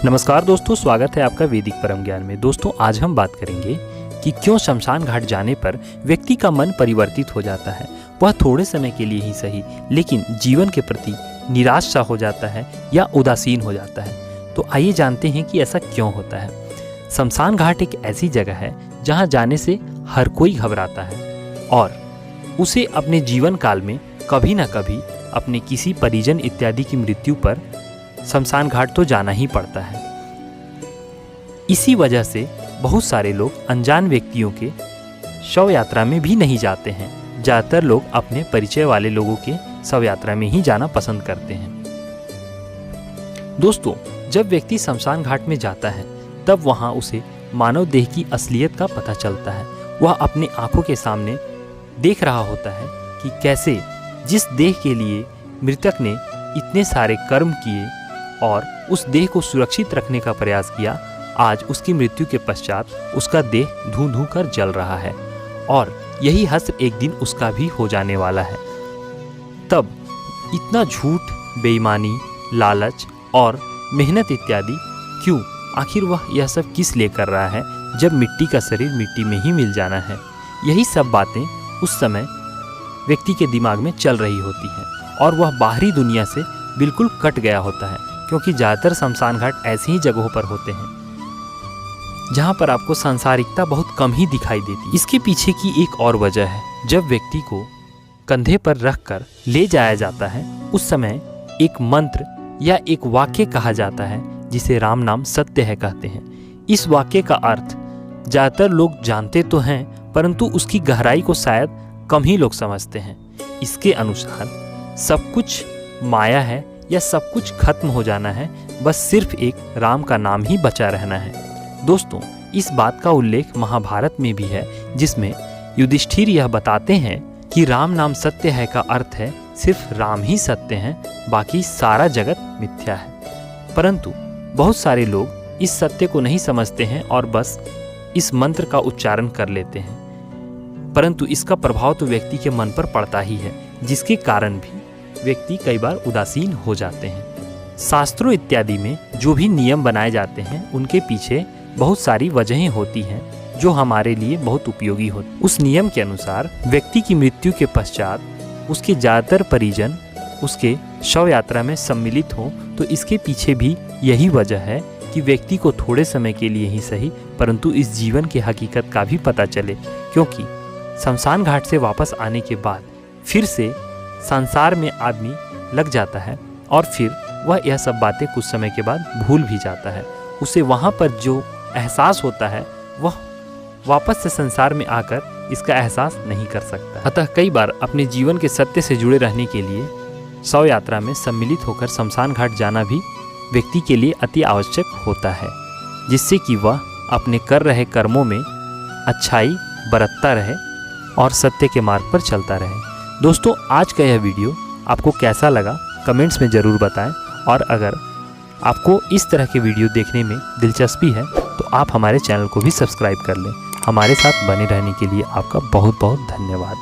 नमस्कार दोस्तों, स्वागत है आपका वैदिक परम ज्ञान में। दोस्तों, आज हम बात करेंगे कि क्यों शमशान घाट जाने पर व्यक्ति का मन परिवर्तित हो जाता है। वह थोड़े समय के लिए ही सही, लेकिन जीवन के प्रति निराश सा हो जाता है या उदासीन हो जाता है। तो आइए जानते हैं कि ऐसा क्यों होता है। शमशान घाट एक ऐसी जगह है जहाँ जाने से हर कोई घबराता है और उसे अपने जीवन काल में कभी न कभी अपने किसी परिजन इत्यादि की मृत्यु पर शमशान घाट तो जाना ही पड़ता है। इसी वजह से बहुत सारे लोग अनजान व्यक्तियों के शव यात्रा में भी नहीं जाते हैं। ज़्यादातर लोग अपने परिचय वाले लोगों के शव यात्रा में ही जाना पसंद करते हैं। दोस्तों, जब व्यक्ति शमशान घाट में जाता है तब वहाँ उसे मानव देह की असलियत का पता चलता है। वह अपने आंखों के सामने देख रहा होता है कि कैसे जिस देह के लिए मृतक ने इतने सारे कर्म किए और उस देह को सुरक्षित रखने का प्रयास किया, आज उसकी मृत्यु के पश्चात उसका देह धूं धूं कर जल रहा है और यही हश्र एक दिन उसका भी हो जाने वाला है। तब इतना झूठ, बेईमानी, लालच और मेहनत इत्यादि क्यों? आखिर वह यह सब किस लिए कर रहा है जब मिट्टी का शरीर मिट्टी में ही मिल जाना है? यही सब बातें उस समय व्यक्ति के दिमाग में चल रही होती हैं और वह बाहरी दुनिया से बिल्कुल कट गया होता है, क्योंकि ज़्यादातर शमशान घाट ऐसी ही जगहों पर होते हैं जहाँ पर आपको सांसारिकता बहुत कम ही दिखाई देती है। इसके पीछे की एक और वजह है, जब व्यक्ति को कंधे पर रखकर ले जाया जाता है उस समय एक मंत्र या एक वाक्य कहा जाता है जिसे राम नाम सत्य है कहते हैं। इस वाक्य का अर्थ ज़्यादातर लोग जानते तो हैं, परंतु उसकी गहराई को शायद कम ही लोग समझते हैं। इसके अनुसार सब कुछ माया है या सब कुछ खत्म हो जाना है, बस सिर्फ एक राम का नाम ही बचा रहना है। दोस्तों, इस बात का उल्लेख महाभारत में भी है, जिसमें युधिष्ठिर यह बताते हैं कि राम नाम सत्य है का अर्थ है सिर्फ राम ही सत्य हैं, बाकी सारा जगत मिथ्या है। परंतु बहुत सारे लोग इस सत्य को नहीं समझते हैं और बस इस मंत्र का उच्चारण कर लेते हैं, परंतु इसका प्रभाव तो व्यक्ति के मन पर पड़ता ही है, जिसके कारण भी व्यक्ति कई बार उदासीन हो जाते हैं। शास्त्रों इत्यादि में जो भी नियम बनाए जाते हैं उनके पीछे बहुत सारी वजहें होती हैं जो हमारे लिए बहुत उपयोगी होती। उस नियम के अनुसार व्यक्ति की मृत्यु के पश्चात उसके ज़्यादातर परिजन उसके शव यात्रा में सम्मिलित हों, तो इसके पीछे भी यही वजह है कि व्यक्ति को थोड़े समय के लिए ही सही, परंतु इस जीवन की हकीकत का भी पता चले, क्योंकि शमशान घाट से वापस आने के बाद फिर से संसार में आदमी लग जाता है और फिर वह यह सब बातें कुछ समय के बाद भूल भी जाता है। उसे वहाँ पर जो एहसास होता है वह वापस से संसार में आकर इसका एहसास नहीं कर सकता। अतः कई बार अपने जीवन के सत्य से जुड़े रहने के लिए शव यात्रा में सम्मिलित होकर शमशान घाट जाना भी व्यक्ति के लिए अति आवश्यक होता है, जिससे कि वह अपने कर रहे कर्मों में अच्छाई बरतता रहे और सत्य के मार्ग पर चलता रहे। दोस्तों, आज का यह वीडियो आपको कैसा लगा कमेंट्स में ज़रूर बताएं, और अगर आपको इस तरह के वीडियो देखने में दिलचस्पी है तो आप हमारे चैनल को भी सब्सक्राइब कर लें। हमारे साथ बने रहने के लिए आपका बहुत बहुत धन्यवाद।